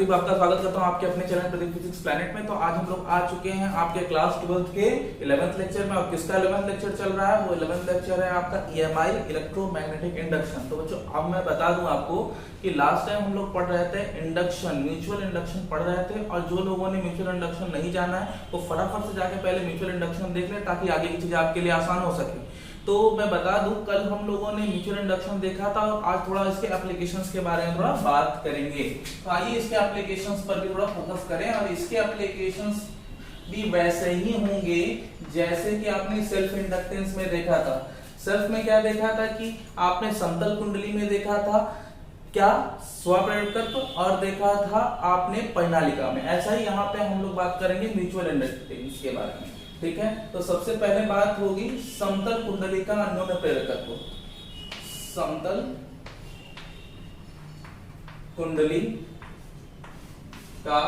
को आपका स्वागत करता हूं आपके अपने चैनल प्रदीप फिजिक्स प्लैनेट में। तो आज हम लोग आ चुके हैं आपके क्लास 12th के 11th लेक्चर में। और किसका 11th लेक्चर चल रहा है? वो 11th लेक्चर है आपका EMI इलेक्ट्रोमैग्नेटिक इंडक्शन। तो बच्चों अब मैं बता दूं आपको कि लास्ट टाइम हम लोग पढ़ रहे थे इंडक्शन, म्यूचुअल इंडक्शन पढ़ रहे थे। और जो लोगों ने म्यूचुअल इंडक्शन नहीं जाना है वो फटाफट से जाके पहले म्यूचुअल इंडक्शन देख ले ताकि आगे की चीजें आपके लिए आसान हो सके। तो मैं बता दूं कल हम लोगों ने म्यूचुअल इंडक्शन देखा था और आज थोड़ा इसके एप्लीकेशंस के बारे में थोड़ा बात करेंगे। तो आइए इसके एप्लीकेशंस पर भी थोड़ा फोकस करें। और इसके एप्लीकेशंस भी वैसे ही होंगे जैसे कि आपने सेल्फ इंडक्टेंस में देखा था। सेल्फ में क्या देखा था कि आपने समतल कुंडली में देखा था क्या स्वप्रेरकत्व, और देखा था आपने परिणालिका में। ऐसा ही यहाँ पे हम लोग बात करेंगे म्यूचुअल इंडक्टेंस के बारे में, ठीक है। तो सबसे पहले बात होगी समतल कुंडली का अन्योन्य प्रेरकत्व। समतल कुंडली का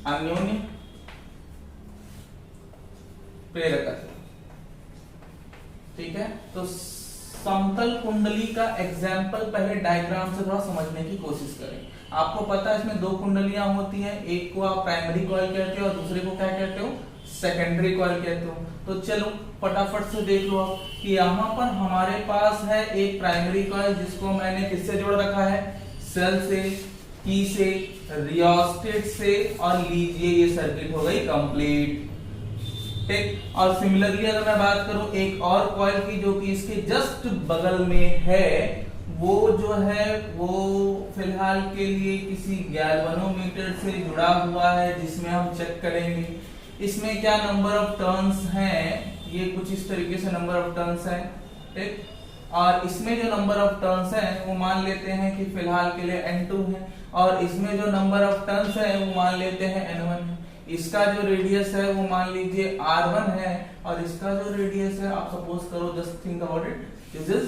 अन्योन्य प्रेरकत्व, ठीक है। तो समतल कुंडली का एग्जाम्पल पहले डायग्राम से थोड़ा समझने की कोशिश करें। आपको पता है इसमें दो कुंडलियां होती हैं, एक को आप प्राइमरी कॉइल कहते हो और दूसरे को क्या कहते हो? सेकेंडरी कॉइल कहते हो। तो चलो फटाफट से देख लो कि यहाँ पर हमारे पास है एक प्राइमरी कॉइल जिसको मैंने किससे जोड़ रखा है? सेल से, की से, रियोस्टेट से, और लीजिए ये सर्किट हो गई कंप्लीट, ठीक। और सिमिलरली अगर मैं बात करूं एक और कॉइल की जो कि इसके जस्ट बगल में है, वो जो है वो फिलहाल के लिए किसी गैल्वेनोमीटर से जुड़ा हुआ है जिसमें हम चेक करेंगे इसमें क्या नंबर ऑफ टर्न्स हैं। ये कुछ इस तरीके से नंबर ऑफ टर्न्स हैं, ठीक। और इसमें जो नंबर ऑफ टर्न्स हैं वो मान लेते हैं कि फिलहाल के लिए N2 है, और इसमें जो नंबर ऑफ टर्न्स है वो मान लेते हैं N1 है। इसका जो रेडियस है वो मान लीजिए R1 है, और इसका जो रेडियस है आप सपोज करो, just think about it, this is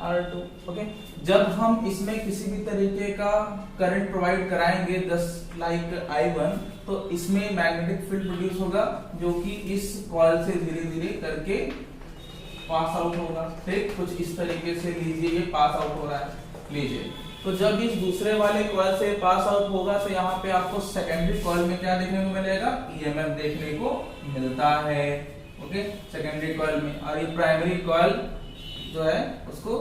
R2, okay. जब हम इसमें किसी भी तरीके का करंट प्रोवाइड कराएंगे जस्ट लाइक I1, तो इसमें मैग्नेटिक फील्ड प्रोड्यूस होगा जो कि इस कॉइल से धीरे धीरे करके पास आउट होगा, ठीक। कुछ इस तरीके से लीजिए ये पास आउट हो रहा है, लीजिए। तो जब इस दूसरे वाले कॉइल से पास आउट होगा तो यहाँ पे आपको सेकेंडरी कॉइल में क्या देखने को मिलेगा? EMF देखने को मिलता है, ओके, सेकेंडरी कॉइल में। और ये प्राइमरी कॉइल जो है उसको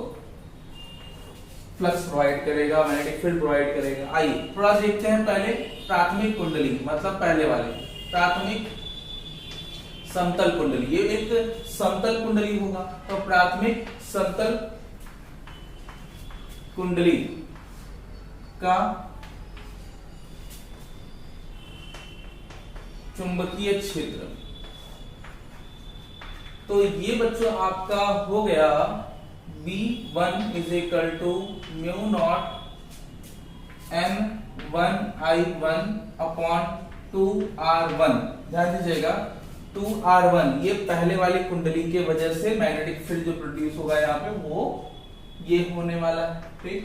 फ्लक्स प्रोवाइड करेगा, मैग्नेटिक फील्ड प्रोवाइड करेगा। आइए थोड़ा देखते हैं पहले प्राथमिक कुंडली, मतलब पहले वाले प्राथमिक समतल कुंडली। ये एक समतल कुंडली होगा, तो प्राथमिक समतल कुंडली का चुंबकीय क्षेत्र, तो ये बच्चों आपका हो गया B1 is equal to mu naught M1I1 upon 2R1। ध्यान दीजिएगा 2R1, ये पहले वाली कुंडली के वजह से मैग्नेटिक फील्ड जो प्रोड्यूस होगा यहाँ पे वो ये होने वाला है, ठीक।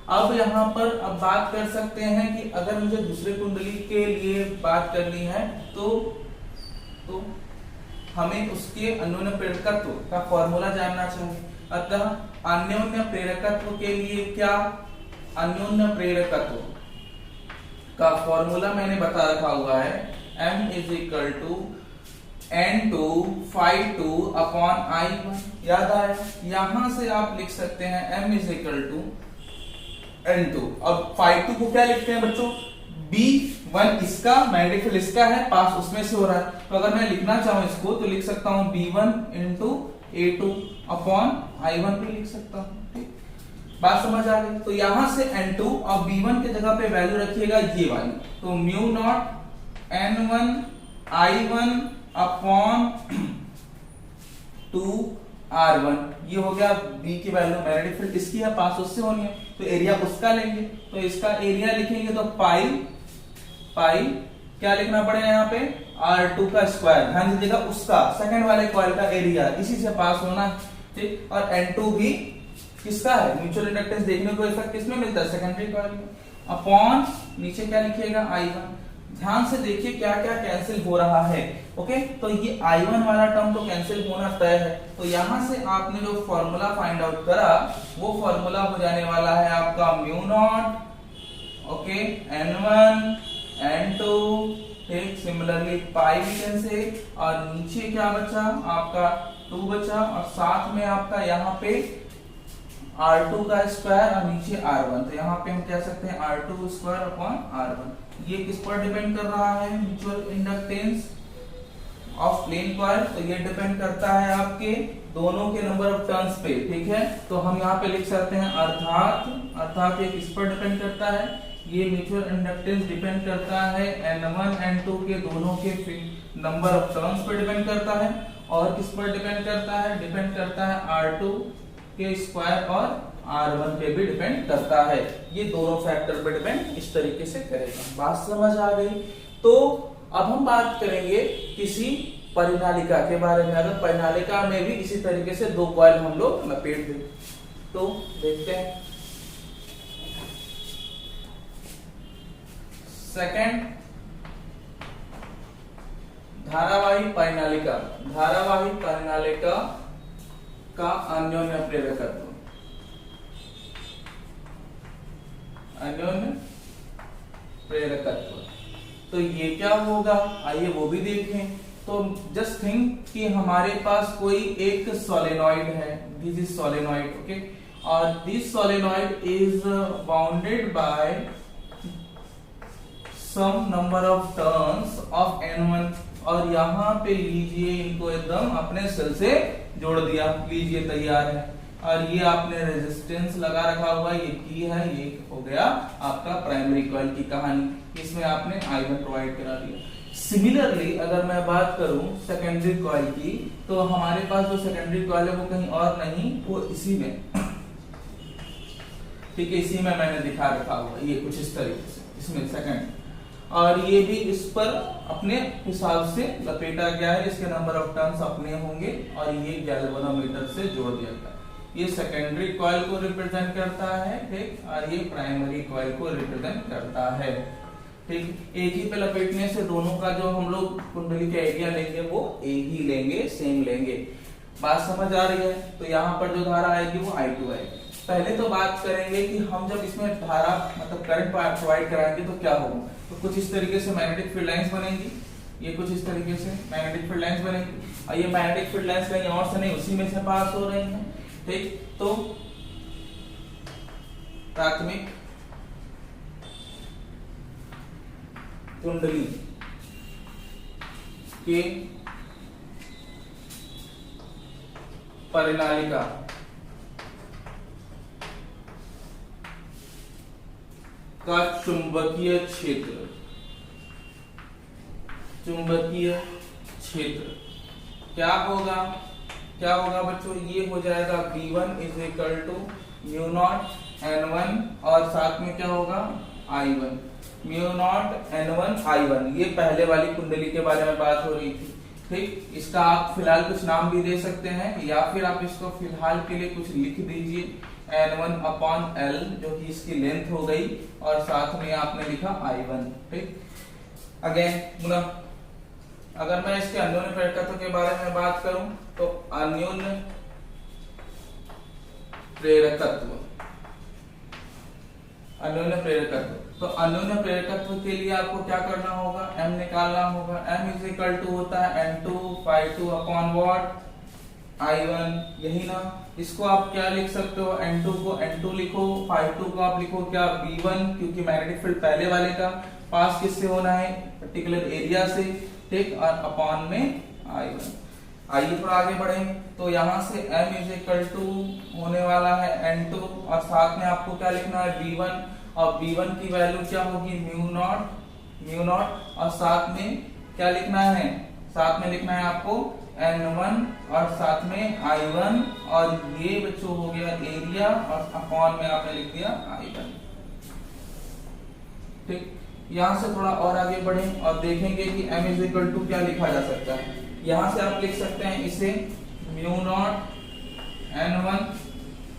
अब यहाँ पर अब बात कर सकते हैं कि अगर मुझे दूसरे कुंडली के लिए बात करनी है तो हमें उसके अन्योन्य प्रेरकत्व का फॉर्मूला जानना चाहिए। अतः अन्योन्य प्रेरकत्व के लिए क्या? अन्योन्य प्रेरकत्व का फॉर्मूला मैंने बता रखा हुआ है, M is equal to N2 Phi2 upon I1। याद आया? यहां से आप लिख सकते हैं M is equal to N2। अब Phi2 को क्या लिखते हैं बच्चों? B1 इसका, मैग्नेटिक फील्ड इसका है, पास उसमें से हो रहा है। तो अगर मैं लिखना चाहूं इसको तो लिख सकता हूं B1 into A2 upon I1 भी लिख सकता हूं, ठीक। बात समझ आ गई? तो यहां से N2 और B1 के जगह पे वैल्यू रखिएगा ये वाली, तो mu naught N1 I1 upon 2R1। ये हो गया B की वैल्यू, मैग्नेटिक फील्ड इसकी है, पास उससे होनी है, तो एरिया उसका लेंगे। तो इसका एरिया लिखेंगे तो पाई क्या लिखना पड़ेगा यहाँ पे? R2 का स्क्वायर। ध्यान दीजिएगा उसका सेकंड वाले कॉइल का एरिया इसी से पास होना, ठीक। और N2 भी किसका है? म्यूचुअल इंडक्टेंस देखने को ऐसा किसमें मिलता है? सेकेंडरी कॉइल में। अपॉन नीचे क्या लिखिएगा? I1। ध्यान से देखिए क्या क्या कैंसिल हो रहा है। ओके, तो ये I1 वाला टर्म तो कैंसिल होना तय है। तो यहां से आपने जो फॉर्मूला फाइंड आउट करा वो फॉर्मूला हो जाने वाला है आपका mu naught, okay, N1 N2, ठीक, सिमिलरली पाई भी कैसे, और नीचे क्या बचा आपका 2 बचा, और साथ में आपका यहाँ पे R2 का स्क्वायर और नीचे R1। तो यहाँ पे हम कह सकते हैं R2 स्क्वायर अपॉन R1। ये किस पर डिपेंड कर रहा है? Mutual inductance of plane coil. तो ये डिपेंड करता है आपके दोनों के नंबर ऑफ टर्न्स पे, ठीक है। तो हम यहाँ पे लिख सकते हैं अर्थात ये किस पर डिपेंड करता है? ये म्यूचुअल इंडक्टेंस डिपेंड करता है N1 N2 के दोनों के number of turns per depend करता है। और किस पर डिपेंड करता है? डिपेंड करता है R2 के स्क्वायर और R1 पे भी डिपेंड करता है। ये दोनों फैक्टर पे डिपेंड इस तरीके से करेगा। बात समझ आ गई? तो अब हम बात करेंगे किसी परिनालिका के बारे में। अगर परिनालिका में भी इसी तरीके से दो कॉइल हम लोग लपेट दें तो देखते हैं। सेकंड, धारावाही परिनालिका का अन्योन्य प्रेरकत्व। तो ये क्या होगा, आइए वो भी देखें। तो जस्ट थिंक कि हमारे पास कोई एक सोलेनॉइड है, दिस इज सोलेनॉइड, ओके, और this solenoid is bounded by some number of turns of N1, और यहाँ पे लीजिए इनको एकदम अपने सेल से जोड़ दिया, लीजिए तैयार है। और ये आपने रेजिस्टेंस लगा रखा हुआ, ये की है, ये हो गया आपका प्राइमरी कॉइल की कहानी। इसमें आपने I1 प्रोवाइड करा दिया। सिमिलरली अगर मैं बात करूं सेकेंडरी कॉइल की, तो हमारे पास जो सेकेंडरी कॉइल है वो कहीं और नहीं, वो इसी में, ठीक है, इसी में मैंने दिखा रखा हुआ, ये कुछ इस तरीके से इसमें सेकेंड, और ये भी इस पर अपने हिसाब से लपेटा गया है, इसके नंबर ऑफ टर्न्स अपने होंगे, और ये गैल्वेनोमीटर से जोड़ दिया गया। ये सेकेंडरी कॉइल को रिप्रेजेंट करता है, ठीक, और ये प्राइमरी कॉइल को रिप्रेजेंट करता है, ठीक। एक ही पे लपेटने से दोनों का जो हम लोग कुंडली का एरिया लेंगे वो एक ही लेंगे, सेम लेंगे। बात समझ आ रही है? तो यहाँ पर जो धारा आएगी वो I2 आएगी। पहले तो बात करेंगे कि हम जब इसमें धारा मतलब करंट प्रोवाइड कराएंगे तो क्या होगा। तो कुछ इस तरीके से मैग्नेटिक फील्ड लाइंस बनेंगी, ये कुछ इस तरीके से मैग्नेटिक फील्ड लाइंस बनेंगी, और ये मैग्नेटिक फील्ड लाइंस कहीं और से नहीं उसी में से पास हो रही हैं, ठीक। तो प्राथमिक कुंडली के परिनालिका का चुंबकीय क्षेत्र क्या होगा बच्चों? ये हो जाएगा V1 is equal to mu naught N1, और साथ में क्या होगा I1, mu naught N1 I1। ये पहले वाली कुंडली के बारे में बात हो रही थी, ठीक। इसका आप फिलहाल कुछ नाम भी दे सकते हैं, या फिर आप इसको फिलहाल के लिए कुछ लिख दीजिए N1 अपॉन L, जो कि इसकी लेंथ हो गई, और साथ में आपने लिखा I1, ठीक। अगेन अगर मैं इसके अन्योन्य प्रेरकत्व के बारे में बात करूं तो अन्योन्य प्रेरकत्व, तो अन्योन्य प्रेरकत्व के लिए आपको क्या करना होगा? M निकालना होगा। M इज इक्वल टू होता है N2 phi2 upon what? I1, यही ना। इसको आप क्या लिख सकते हो? N2 को N2 लिखो, phi2 को आप लिखो क्या? B1, क्योंकि मैग्नेटिक फील्ड पहले वाले का पास किससे होना है? पर्टिकुलर एरिया से, ठीक, और अपॉन में I1। आइए थोड़ा आगे बढ़ेंगे। तो यहाँ से M इज इक्वल टू होने वाला है N2, और साथ में आपको क्या लिखना है? B1, और B1 की वैल्यू क्या होगी? म्यू नॉट, और साथ में क्या लिखना है? साथ में लिखना है आपको N1, और साथ में I1, और ये बच्चों हो गया एरिया, और अपॉन में आपने लिख दिया I1, ठीक। यहाँ से थोड़ा और आगे बढ़ें और देखेंगे कि M इज इक्वल टू क्या लिखा जा सकता है। यहाँ से आप लिख सकते हैं इसे म्यू नॉट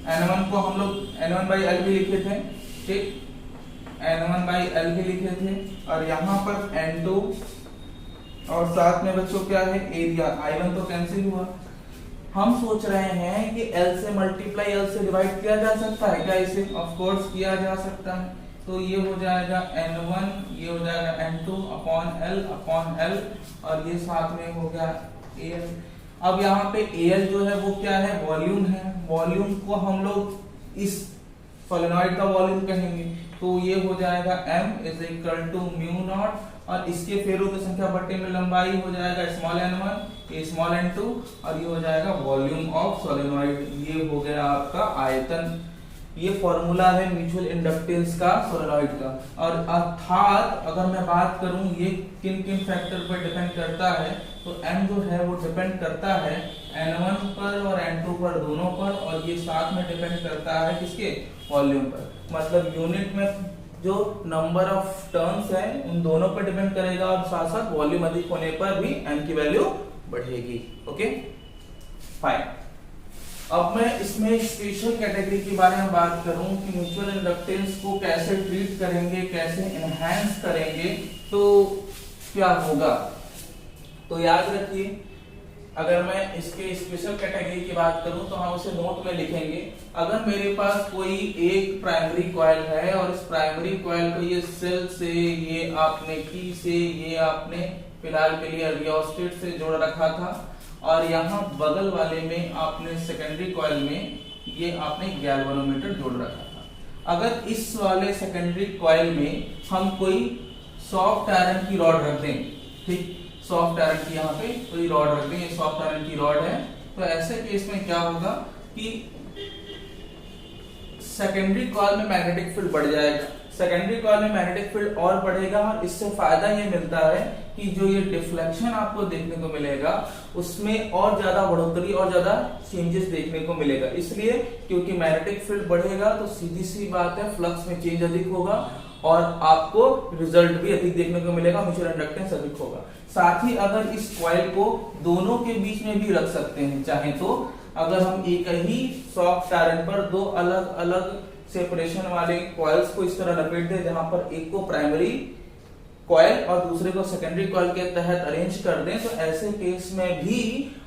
N1 को हम लोग N1 बाई L भी लिखे थे, ठीक, N1/L भी लिखे थे, और यहाँ पर N2, और साथ में बच्चों क्या है, एरिया। I1 तो कैंसिल हुआ। हम सोच रहे हैं कि L से मल्टीप्लाई L से डिवाइड किया जा सकता है क्या इसे? ऑफ कोर्स किया जा सकता है। तो ये हो जाएगा N1, ये हो जाएगा N2 अपॉन L, और ये साथ में हो गया AL। अब यहाँ पे AL जो है वो क्या है, वॉल्यूम है। वॉल्यूम को हम लोग इस सोलेनॉइड का वॉल्यूम कहेंगे, तो ये हो जाएगा m is equal to mu naught, और इसके फेरों की संख्या बटे में लंबाई हो जाएगा स्मॉल n1, ये स्मॉल n2, और ये हो जाएगा वॉल्यूम ऑफ सोलेनॉइड। ये हो गया आपका आयतन। ये फॉर्मूला है म्यूचुअल इंडक्टेंस का सोलेनॉइड का। और अर्थात अगर मैं बात करूं ये किन किन फैक्टर पर डिपेंड करता है, तो m जो है वो डिपेंड करता है n1 पर और n2 पर, दोनों पर, और ये साथ में डिपेंड करता है किसके, वॉल्यूम पर। मतलब यूनिट में जो नंबर ऑफ टर्न्स है उन दोनों पर डिपेंड करेगा, और साथ साथ वॉल्यूम अधिक होने पर भी m की वैल्यू बढ़ेगी। Okay fine. अब मैं इसमें स्पेशल कैटेगरी के बारे में बात करूं कि म्यूचुअल इंडक्टेंस को कैसे ट्रीट करेंगे, कैसे एनहांस करेंगे, तो क्या होगा। तो याद रखिए, अगर मैं इसके स्पेशल कैटेगरी की बात करूं तो हम उसे नोट में लिखेंगे। अगर मेरे पास कोई एक प्राइमरी कॉइल है, और इस प्राइमरी कॉइल को ये सेल से, ये आपने की से, ये आपने फिलहाल के लिए रियोस्टेट से जोड़ रखा था, और यहाँ बगल वाले में आपने सेकेंडरी कॉइल में ये आपने गैल्वेनोमीटर जोड़ रखा था। अगर इस वाले सेकेंडरी कॉइल में हम कोई सॉफ्ट आयरन की रॉड रख दें, ठीक, सॉफ्ट आयरन की यहाँ पे कोई रॉड रख दें, ये सॉफ्ट आयरन की रॉड है, तो ऐसे केस में क्या होगा कि सेकेंडरी कॉइल में मैग्नेटिक फील्ड बढ़ जाएगा। सेकेंडरी कॉइल में मैग्नेटिक फील्ड और बढ़ेगा, और इससे फायदा ये मिलता है कि जो ये डिफ्लेक्शन आपको देखने को मिलेगा उसमें और ज्यादा बढ़ोतरी और ज्यादा चेंजेस देखने को मिलेगा। इसलिए क्योंकि मैग्नेटिक फील्ड बढ़ेगा तो सीधी सी बात है फ्लक्स में चेंज अधिक होगा, और आपको रिजल्ट भी अधिक देखने को मिलेगा, म्यूचुअल इंडक्टेंस अधिक होगा। साथ ही अगर इस कॉइल को दोनों के बीच में भी रख सकते हैं चाहे तो, अगर हम एक ही सॉफ्ट आयरन पर दो अलग अलग सेपरेशन वाले कॉइल्स को इस तरह लपेट दें, जहां पर एक को प्राइमरी कॉइल और दूसरे को सेकेंडरी कॉइल के तहत अरेंज कर दें, तो ऐसे केस में भी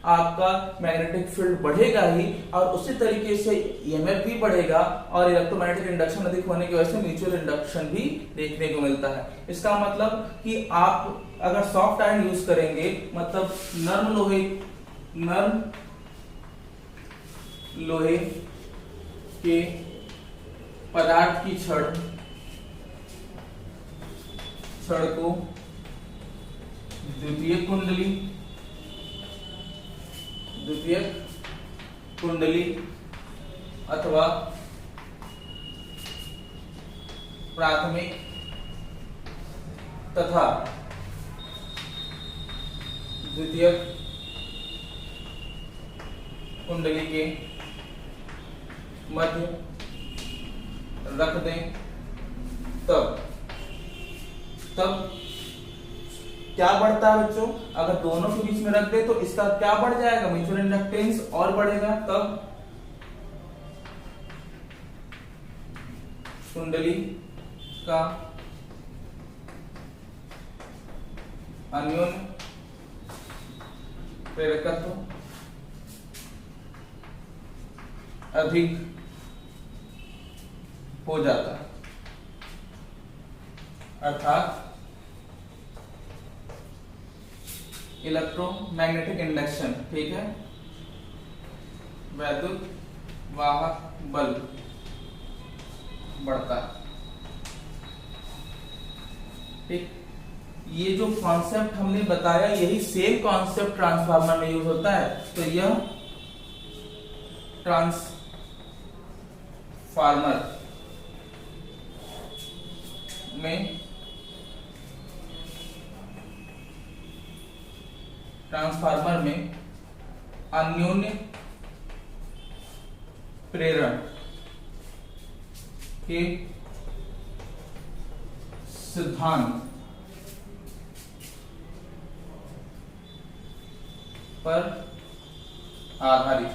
आपका मैग्नेटिक फील्ड बढ़ेगा ही, और उसी तरीके से ईएमएफ भी बढ़ेगा, और इलेक्ट्रोमैग्नेटिक इंडक्शन अधिक होने की वजह से म्यूचुअल इंडक्शन भी देखने को मिलता है। इसका मतलब कि आप अगर सॉफ्ट आयरन यूज करेंगे, मतलब नर्म लोहे के पदार्थ की छड़ को द्वितीयक कुंडली अथवा प्राथमिक तथा द्वितीयक कुंडली के मध्य रख दें, तब क्या बढ़ता है बच्चों, अगर दोनों के बीच में रख दे तो इसका क्या बढ़ जाएगा, म्यूचुअल इंडक्टेंस और बढ़ेगा। तब कुंडली का अन्योन्य प्रेरकत्व अधिक हो जाता है, अर्थात इलेक्ट्रोमैग्नेटिक इंडक्शन, ठीक है, वैद्युत वाहक बल बढ़ता है। ठीक, ये जो कॉन्सेप्ट हमने बताया यही सेम कॉन्सेप्ट ट्रांसफार्मर में यूज होता है। तो यह ट्रांसफार्मर में अन्योन्य प्रेरण के सिद्धांत पर आधारित,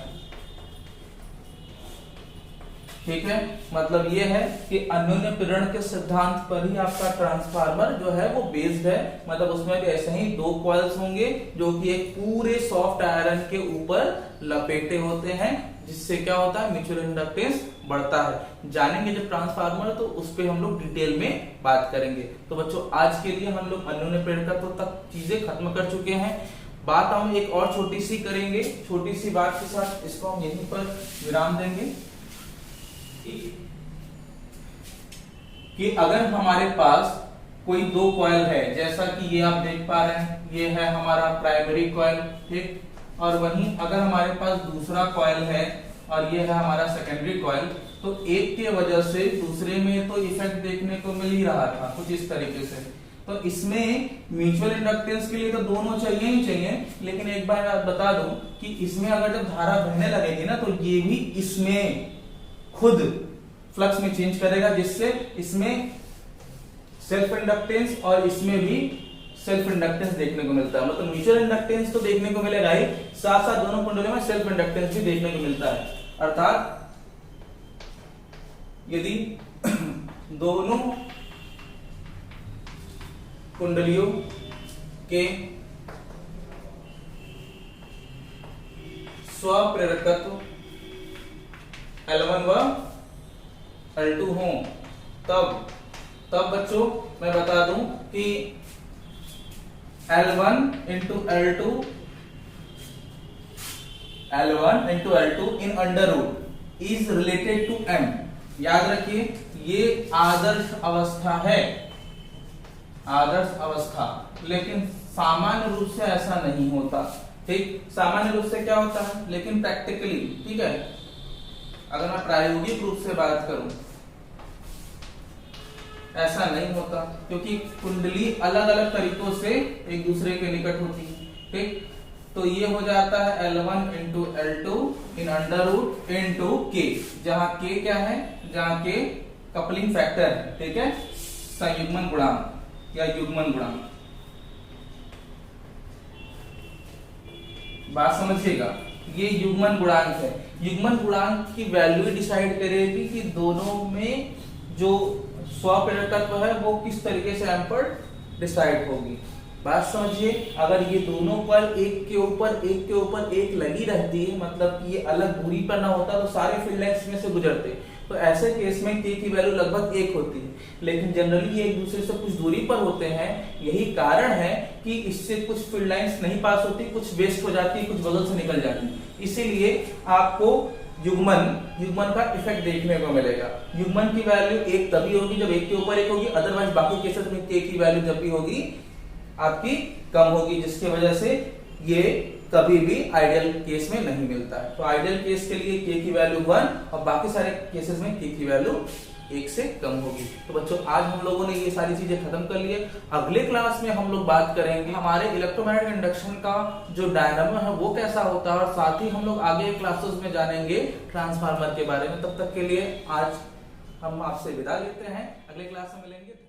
ठीक है, मतलब ये है कि अन्योन्य प्रेरण के सिद्धांत पर ही आपका ट्रांसफार्मर जो है वो बेस्ड है। मतलब उसमें भी ऐसे ही दो कॉइल्स होंगे जो कि एक पूरे सॉफ्ट आयरन के ऊपर लपेटे होते हैं, जिससे क्या होता है, म्यूचुअल इंडक्टेंस बढ़ता है। जानेंगे जब ट्रांसफार्मर तो उस पर हम लोग डिटेल में बात करेंगे। तो बच्चों आज के लिए हम लोग अन्योन्य प्रेरण तो तक चीजें खत्म कर चुके हैं। बात हम एक और छोटी सी करेंगे, छोटी सी बात के साथ इसको हम यहीं पर विराम देंगे कि अगर हमारे पास कोई दो कॉइल है, जैसा कि ये आप देख पा रहे हैं, ये है हमारा प्राइमरी कॉइल, ठीक, और वहीं अगर हमारे पास दूसरा कॉइल है और ये है हमारा सेकेंडरी कॉइल, तो एक के वजह से दूसरे में तो इफेक्ट देखने को मिल ही रहा था कुछ इस तरीके से। तो इसमें म्यूचुअल इंडक्टेंस के लिए तो दोनों चाहिए ही चाहिए, लेकिन एक बार मैं बता दूं कि इसमें अगर जब धारा बहने लगेगी ना, तो ये भी इसमें खुद फ्लक्स में चेंज करेगा, जिससे इसमें सेल्फ इंडक्टेंस और इसमें भी सेल्फ इंडक्टेंस देखने को मिलता है। मतलब म्यूचुअल इंडक्टेंस तो देखने को मिलेगा ही, साथ साथ दोनों कुंडलियों में सेल्फ इंडक्टेंस भी देखने को मिलता है। अर्थात यदि दोनों कुंडलियों के स्वप्रेरकत्व L1 व L2 हो, तब बच्चों मैं बता दूं कि L1 into L2 in under root is related to M। याद रखिए ये आदर्श अवस्था है, आदर्श अवस्था, लेकिन सामान्य रूप से ऐसा नहीं होता। ठीक, सामान्य रूप से क्या होता है, लेकिन प्रैक्टिकली, ठीक है, अगर मैं प्रायोगिक रूप से बात करूं ऐसा नहीं होता, क्योंकि कुंडली अलग अलग तरीकों से एक दूसरे के निकट होती है। ठीक, तो ये हो जाता है L1 into L2 in under root into K, जहां K क्या है, जहां K कपलिंग फैक्टर है, ठीक है, संयुग्मन गुणांक या युग्मन गुणांक। बात समझिएगा, ये युग्मन गुणांक है। युग्मन गुणांक की वैल्यू डिसाइड करेगी कि दोनों में जो स्वप्रेरकत्व है वो किस तरीके से एम पर डिसाइड होगी। बात समझिए, अगर ये दोनों कॉइल एक के ऊपर एक लगी रहती है, मतलब कि ये अलग दूरी पर ना होता, तो सारे फील्ड लाइंस में से गुजरते, तो ऐसे केस में K की वैल्यू लगभग 1 होती है। लेकिन जनरली ये एक दूसरे से कुछ दूरी पर होते हैं, यही कारण है कि इससे कुछ फील्ड लाइंस नहीं पास होती, कुछ वेस्ट हो जाती, कुछ बगल से निकल जाती। इसीलिए आपको युग्मन का इफेक्ट देखने को मिलेगा। युग्मन की वैल्यू 1 तभी होगी जब एक के ऊपर एक होगी, अदरवाइज बाकी केसेस में K की वैल्यू जब भी होगी आपकी कम होगी, जिसकी वजह से ये कभी भी आइडियल केस में नहीं मिलता है। तो आइडियल केस के लिए K की वैल्यू 1 और बाकी सारे केसेस में K की वैल्यू 1 से कम होगी। तो बच्चों आज हम लोगों ने ये सारी चीजें खत्म कर ली है। अगले क्लास में हम लोग बात करेंगे हमारे इलेक्ट्रोमैग्नेटिक इंडक्शन का जो डायनामो है वो कैसा होता है, और साथ ही हम लोग आगे क्लासेस में जानेंगे ट्रांसफार्मर के बारे में। तब तक के लिए आज हम आपसे विदा लेते हैं, अगले क्लास में मिलेंगे।